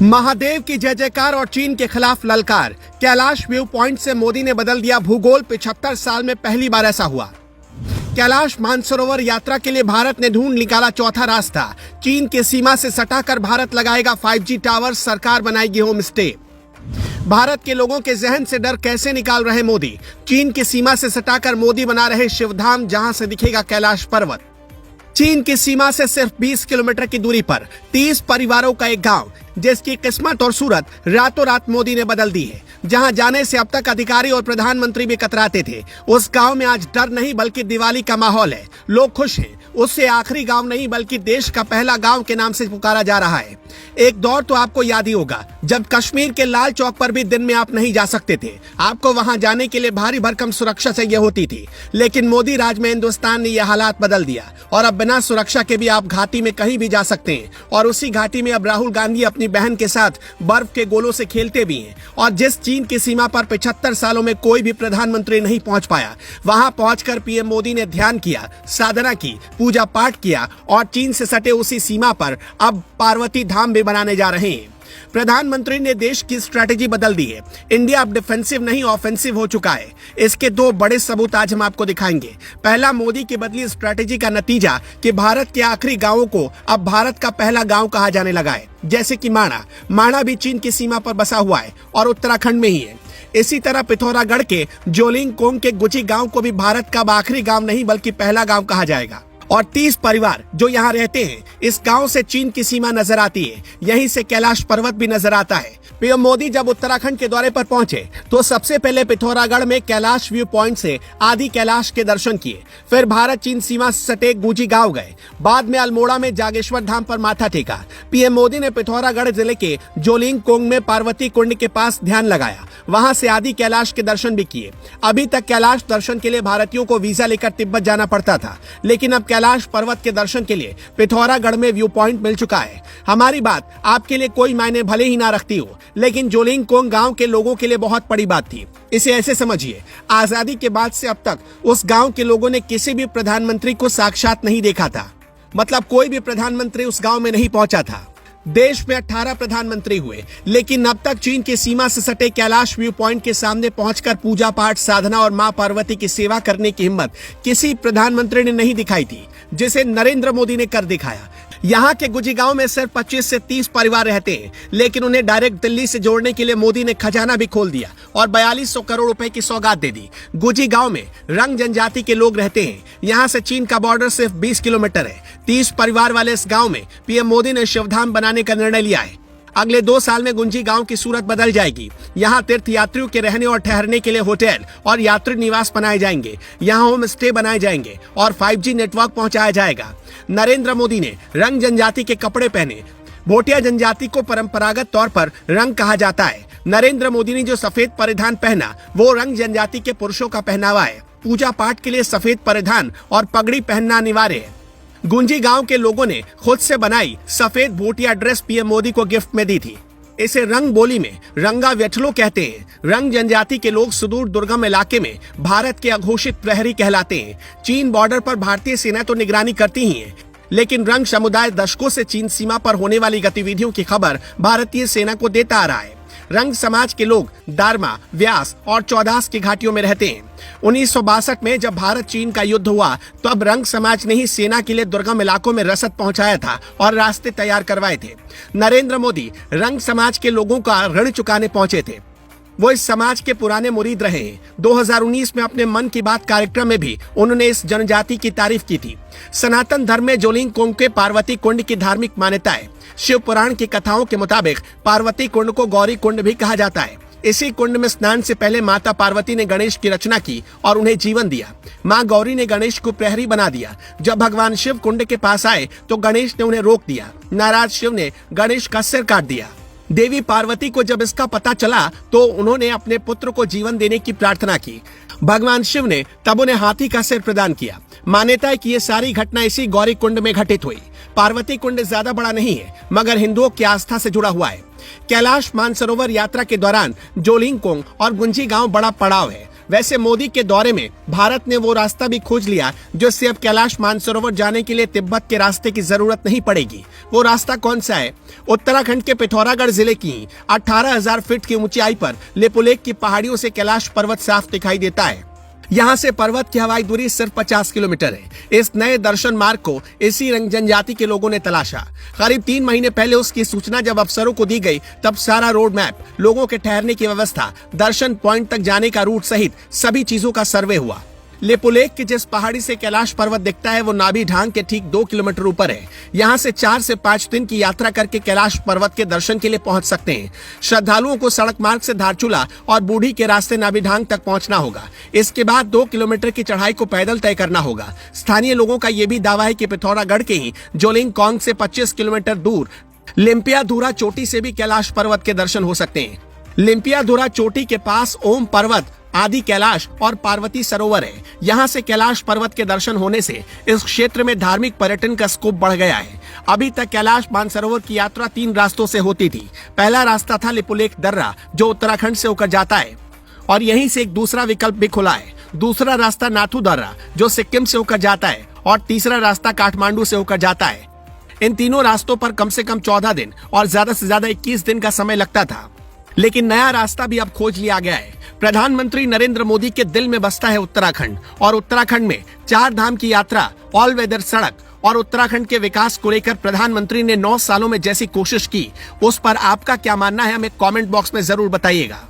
महादेव की जय जयकार और चीन के खिलाफ ललकार। कैलाश व्यू पॉइंट से मोदी ने बदल दिया भूगोल। 75 साल में पहली बार ऐसा हुआ। कैलाश मानसरोवर यात्रा के लिए भारत ने ढूंढ निकाला चौथा रास्ता। चीन की सीमा से सटाकर भारत लगाएगा 5G टावर, सरकार बनाएगी होम स्टे। भारत के लोगों के जहन से डर कैसे निकाल रहे मोदी। चीन की सीमा से सटाकर मोदी बना रहे शिवधाम, जहां से दिखेगा कैलाश पर्वत। चीन की सीमा से सिर्फ 20 किलोमीटर की दूरी पर 30 परिवारों का एक गांव, जिसकी किस्मत और सूरत रातों रात मोदी ने बदल दी है। जहां जाने से अब तक अधिकारी और प्रधानमंत्री भी कतराते थे, उस गांव में आज डर नहीं बल्कि दिवाली का माहौल है। लोग खुश हैं। उससे आखिरी गांव नहीं बल्कि देश का पहला गांव के नाम से पुकारा जा रहा है। एक दौर तो आपको याद ही होगा जब कश्मीर के लाल चौक पर भी दिन में आप नहीं जा सकते थे। आपको वहां जाने के लिए भारी भरकम सुरक्षा चाहिए होती थी, लेकिन मोदी राज में हिंदुस्तान ने यह हालात बदल दिया और अब बिना सुरक्षा के भी आप घाटी में कहीं भी जा सकते हैं। और उसी घाटी में अब राहुल गांधी अपनी बहन के साथ बर्फ के गोलों से खेलते भी हैं। और जिस चीन की सीमा पर 75 सालों में कोई भी प्रधानमंत्री नहीं पहुंच पाया, वहां पहुंचकर पीएम मोदी ने ध्यान किया, साधना की, पूजा पाठ किया और चीन से सटे उसी सीमा पर अब पार्वती धाम भी बनाने जा रहे हैं। प्रधानमंत्री ने देश की स्ट्रैटेजी बदल दी है। इंडिया अब डिफेंसिव नहीं ऑफेंसिव हो चुका है। इसके दो बड़े सबूत आज हम आपको दिखाएंगे। पहला, मोदी की बदली स्ट्रैटेजी का नतीजा कि भारत के आखिरी गांवों को अब भारत का पहला गांव कहा जाने लगा है, जैसे कि माणा भी चीन की सीमा पर बसा हुआ है और उत्तराखंड में ही है। इसी तरह पिथौरागढ़ के जोलिंगकोंग के गुची गांव को भी भारत का आखिरी गांव नहीं बल्कि पहला गांव कहा जाएगा। और 30 परिवार जो यहाँ रहते हैं, इस गांव से चीन की सीमा नजर आती है। यहीं से कैलाश पर्वत भी नजर आता है। पीएम मोदी जब उत्तराखंड के दौरे पर पहुंचे तो सबसे पहले पिथौरागढ़ में कैलाश व्यू पॉइंट से आदि कैलाश के दर्शन किए। फिर भारत चीन सीमा से सटे गुजी गांव गए। बाद में अल्मोड़ा में जागेश्वर धाम पर माथा टेका। पीएम मोदी ने पिथौरागढ़ जिले के जोलिंगकोंग में पार्वती कुंड के पास ध्यान लगाया। वहां से आदि कैलाश के दर्शन भी किए। अभी तक कैलाश दर्शन के लिए भारतीयों को वीजा लेकर तिब्बत जाना पड़ता था, लेकिन अब कैलाश पर्वत के दर्शन के लिए पिथौरागढ़ में व्यू पॉइंट मिल चुका है। हमारी बात आपके लिए कोई मायने भले ही ना रखती हो, लेकिन जोलिंगकोंग गांव के लोगों के लिए बहुत बड़ी बात थी। इसे ऐसे समझिए, आजादी के बाद से अब तक उस गांव के लोगों ने किसी भी प्रधानमंत्री को साक्षात नहीं देखा था। मतलब कोई भी प्रधानमंत्री उस गांव में नहीं पहुंचा था। देश में 18 प्रधानमंत्री हुए, लेकिन अब तक चीन की सीमा से सटे कैलाश व्यू पॉइंट के सामने पहुंचकर पूजा पाठ, साधना और मां पार्वती की सेवा करने की हिम्मत किसी प्रधानमंत्री ने नहीं दिखाई थी, जिसे नरेंद्र मोदी ने कर दिखाया। यहाँ के गुजी गांव में सिर्फ 25 से 30 परिवार रहते हैं, लेकिन उन्हें डायरेक्ट दिल्ली से जोड़ने के लिए मोदी ने खजाना भी खोल दिया और 4200 करोड़ रुपए की सौगात दे दी। गुजी गांव में रंग जनजाति के लोग रहते हैं। यहाँ से चीन का बॉर्डर सिर्फ 20 किलोमीटर है। 30 परिवार वाले इस गांव में पीएम मोदी ने शिवधाम बनाने का निर्णय लिया है। अगले 2 साल में गुंजी गांव की सूरत बदल जाएगी। यहाँ तीर्थ यात्रियों के रहने और ठहरने के लिए होटल और यात्री निवास बनाए जाएंगे। यहाँ होम स्टे बनाए जाएंगे और 5G नेटवर्क पहुंचाया जाएगा। नरेंद्र मोदी ने रंग जनजाति के कपड़े पहने। भोटिया जनजाति को परंपरागत तौर पर रंग कहा जाता है। नरेंद्र मोदी ने जो सफेद परिधान पहना वो रंग जनजाति के पुरुषों का पहनावा है। पूजा पाठ के लिए सफेद परिधान और पगड़ी पहनना अनिवार्य है। गुंजी गांव के लोगों ने खुद से बनाई सफेद भोटिया ड्रेस पीएम मोदी को गिफ्ट में दी थी। इसे रंग बोली में रंगा व्यठलो कहते हैं। रंग जनजाति के लोग सुदूर दुर्गम इलाके में भारत के अघोषित प्रहरी कहलाते हैं। चीन बॉर्डर पर भारतीय सेना तो निगरानी करती ही है, लेकिन रंग समुदाय दशकों से चीन सीमा पर होने वाली गतिविधियों की खबर भारतीय सेना को देता आ रहा है। रंग समाज के लोग दारमा, व्यास और चौदास की घाटियों में रहते हैं। 1962 में जब भारत चीन का युद्ध हुआ तो अब रंग समाज ने ही सेना के लिए दुर्गम इलाकों में रसद पहुंचाया था और रास्ते तैयार करवाए थे। नरेंद्र मोदी रंग समाज के लोगों का ऋण चुकाने पहुंचे थे। वो इस समाज के पुराने मुरीद रहे हैं। 2019 में अपने मन की बात कार्यक्रम में भी उन्होंने इस जनजाति की तारीफ की थी। सनातन धर्म में जोलिंगकोंग के पार्वती कुंड की धार्मिक मान्यता है। शिव पुराण की कथाओं के मुताबिक पार्वती कुंड को गौरी कुंड भी कहा जाता है। इसी कुंड में स्नान से पहले माता पार्वती ने गणेश की रचना की और उन्हें जीवन दिया। माँ गौरी ने गणेश को प्रहरी बना दिया। जब भगवान शिव कुंड के पास आए तो गणेश ने उन्हें रोक दिया। नाराज शिव ने गणेश का सिर काट दिया। देवी पार्वती को जब इसका पता चला तो उन्होंने अपने पुत्र को जीवन देने की प्रार्थना की। भगवान शिव ने तब उन्हें हाथी का सिर प्रदान किया। मान्यता है कि ये सारी घटना इसी गौरी कुंड में घटित हुई। पार्वती कुंड ज्यादा बड़ा नहीं है, मगर हिंदुओं की आस्था से जुड़ा हुआ है। कैलाश मानसरोवर यात्रा के दौरान जोलिंगकोंग और गुंजी गांव बड़ा पड़ाव है। वैसे मोदी के दौरे में भारत ने वो रास्ता भी खोज लिया जिससे अब कैलाश मानसरोवर जाने के लिए तिब्बत के रास्ते की जरूरत नहीं पड़ेगी। वो रास्ता कौन सा है? उत्तराखंड के पिथौरागढ़ जिले की 18,000 फीट की ऊंचाई पर लिपुलेख की पहाड़ियों से कैलाश पर्वत साफ दिखाई देता है। यहाँ से पर्वत की हवाई दूरी सिर्फ 50 किलोमीटर है। इस नए दर्शन मार्ग को इसी रंग जनजाति के लोगों ने तलाशा। करीब 3 महीने पहले उसकी सूचना जब अफसरों को दी गई तब सारा रोड मैप, लोगों के ठहरने की व्यवस्था, दर्शन पॉइंट तक जाने का रूट सहित सभी चीजों का सर्वे हुआ। लिपुलेख की जिस पहाड़ी से कैलाश पर्वत दिखता है वो नाभि ढांग के ठीक 2 किलोमीटर ऊपर है। यहाँ से 4 से 5 दिन की यात्रा करके कैलाश पर्वत के दर्शन के लिए पहुंच सकते हैं। श्रद्धालुओं को सड़क मार्ग से धारचूला और बूढ़ी के रास्ते नाभि ढांग तक पहुंचना होगा। इसके बाद 2 किलोमीटर की चढ़ाई को पैदल तय करना होगा। स्थानीय लोगों का ये भी दावा है कि पिथौरागढ़ के ही जोलिंग कॉन्ग से 25 किलोमीटर दूर लिम्पियाधुरा चोटी से भी कैलाश पर्वत के दर्शन हो सकते हैं। लिम्पियाधुरा चोटी के पास ओम पर्वत, आदि कैलाश और पार्वती सरोवर है। यहाँ से कैलाश पर्वत के दर्शन होने से इस क्षेत्र में धार्मिक पर्यटन का स्कोप बढ़ गया है। अभी तक कैलाश मानसरोवर की यात्रा 3 रास्तों से होती थी। पहला रास्ता था लिपुलेख दर्रा जो उत्तराखंड से होकर जाता है और यहीं से एक दूसरा विकल्प भी खुला है। दूसरा रास्ता नाथू दर्रा जो सिक्किम से होकर जाता है और तीसरा रास्ता काठमांडू से होकर जाता है। इन तीनों रास्तों पर कम से कम 14 दिन और ज्यादा से ज्यादा 21 दिन का समय लगता था, लेकिन नया रास्ता भी अब खोज लिया गया है। प्रधानमंत्री नरेंद्र मोदी के दिल में बसता है उत्तराखंड और उत्तराखंड में 4 धाम की यात्रा, ऑल वेदर सड़क और उत्तराखंड के विकास को लेकर प्रधानमंत्री ने 9 सालों में जैसी कोशिश की, उस पर आपका क्या मानना है हमें कमेंट बॉक्स में जरूर बताइएगा।